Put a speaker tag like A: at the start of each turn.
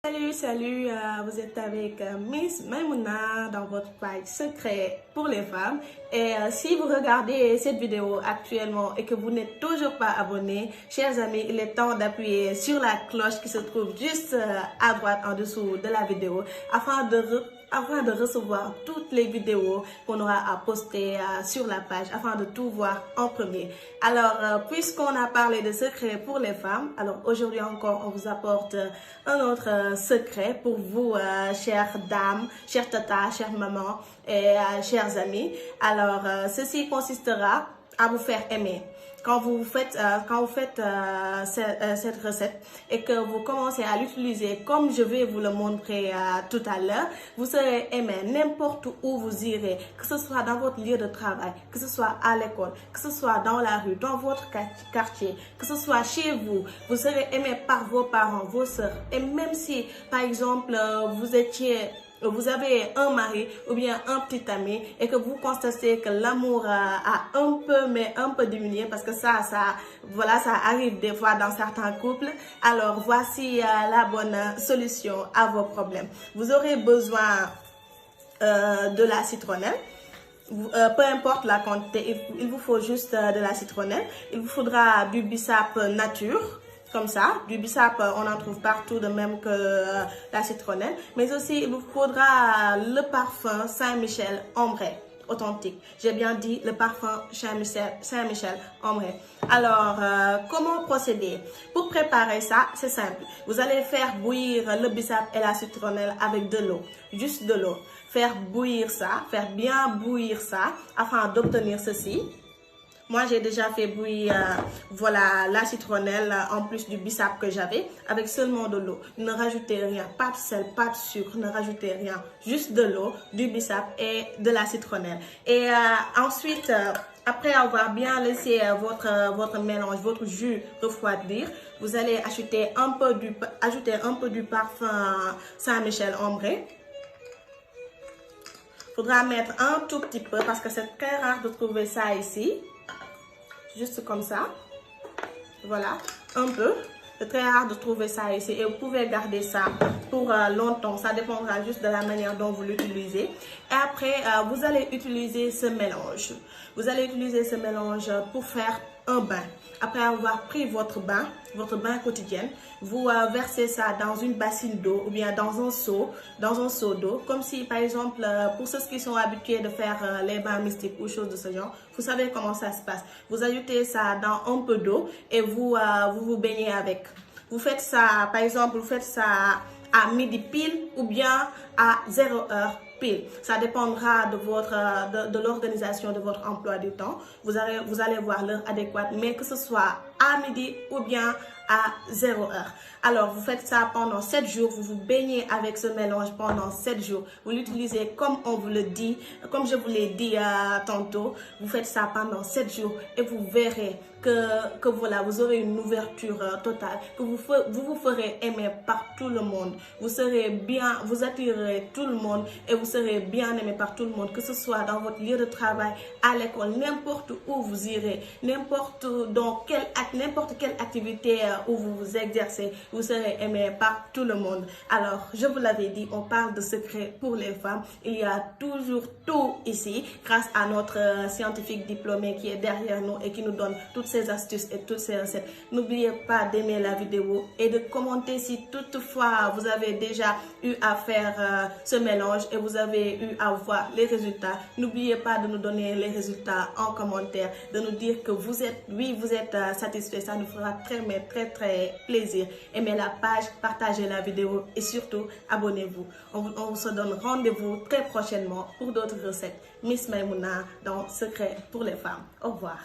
A: Salut, vous êtes avec Miss Maimouna dans votre page secret pour les femmes. Et si vous regardez cette vidéo actuellement et que vous n'êtes toujours pas abonné, chers amis, il est temps d'appuyer sur la cloche qui se trouve juste à droite en dessous de la vidéo afin de recevoir toutes les vidéos qu'on aura à poster sur la page, afin de tout voir en premier. Alors, puisqu'on a parlé de secrets pour les femmes, alors aujourd'hui encore, on vous apporte un autre secret pour vous, chères dames, chères tatas, chères mamans et chers amis. Alors, ceci consistera à vous faire aimer. Quand vous faites cette recette et que vous commencez à l'utiliser comme je vais vous le montrer tout à l'heure, vous serez aimé n'importe où vous irez, que ce soit dans votre lieu de travail, que ce soit à l'école, que ce soit dans la rue, dans votre quartier, que ce soit chez vous, vous serez aimé par vos parents, vos sœurs. Et même si, par exemple, vous avez un mari ou bien un petit ami et que vous constatez que l'amour a un peu diminué, parce que ça arrive des fois dans certains couples. Alors voici la bonne solution à vos problèmes. Vous aurez besoin de la citronnelle. Peu importe la quantité, il vous faut juste de la citronnelle. Il vous faudra du bissap nature. Comme ça, du bissap, on en trouve partout, de même que la citronnelle. Mais aussi, il vous faudra le parfum Saint-Michel Ambré, authentique. J'ai bien dit le parfum Saint-Michel Ambré. Alors, comment procéder? Pour préparer ça, c'est simple. Vous allez faire bouillir le bissap et la citronnelle avec de l'eau, juste de l'eau. Faire bien bouillir ça, afin d'obtenir ceci. Moi, j'ai déjà fait bouillir la citronnelle en plus du bissap que j'avais avec seulement de l'eau. Ne rajoutez rien, pas de sel, pas de sucre, ne rajoutez rien. Juste de l'eau, du bissap et de la citronnelle. Et ensuite, après avoir bien laissé votre mélange, votre jus refroidir, vous allez ajouter un peu du parfum Saint-Michel Ambré. Faudra mettre un tout petit peu parce que c'est très rare de trouver ça ici. Juste comme ça, voilà, un peu. C'est très rare de trouver ça ici et vous pouvez garder ça pour longtemps. Ça dépendra juste de la manière dont vous l'utilisez. Et après, vous allez utiliser ce mélange. Vous allez utiliser ce mélange pour faire un bain. Après avoir pris votre bain quotidien, vous versez ça dans une bassine d'eau ou bien dans un seau d'eau. Comme si, par exemple, pour ceux qui sont habitués de faire les bains mystiques ou choses de ce genre, vous savez comment ça se passe. Vous ajoutez ça dans un peu d'eau et vous baignez avec. Vous faites ça, par exemple, vous faites ça à midi pile ou bien à 0 heure pile. Ça dépendra de l'organisation de votre emploi du temps. Vous allez voir l'heure adéquate, mais que ce soit à midi ou bien à 0 heure. Alors, vous faites ça pendant 7 jours. Vous vous baignez avec ce mélange pendant 7 jours. Vous l'utilisez comme on vous le dit, comme je vous l'ai dit tantôt. Vous faites ça pendant 7 jours et vous verrez que voilà, vous aurez une ouverture totale, que vous vous ferez aimer par tout le monde. Vous attirerez tout le monde et vous serez bien aimé par tout le monde, que ce soit dans votre lieu de travail, à l'école, n'importe où vous irez, n'importe quelle activité où vous vous exercez, vous serez aimé par tout le monde. Alors, je vous l'avais dit, on parle de secrets pour les femmes. Il y a toujours tout ici, grâce à notre scientifique diplômé qui est derrière nous et qui nous donne toutes ces astuces et toutes ces recettes. N'oubliez pas d'aimer la vidéo et de commenter si toutefois vous avez déjà eu à faire ce mélange et vous avez eu à voir les résultats. N'oubliez pas de nous donner les résultats en commentaire, de nous dire que vous êtes satisfait. Ça nous fera très plaisir. Aimez la page, partagez la vidéo et surtout abonnez-vous. On se donne rendez-vous très prochainement pour d'autres recettes. Miss Maimouna dans Secret pour les femmes. Au revoir.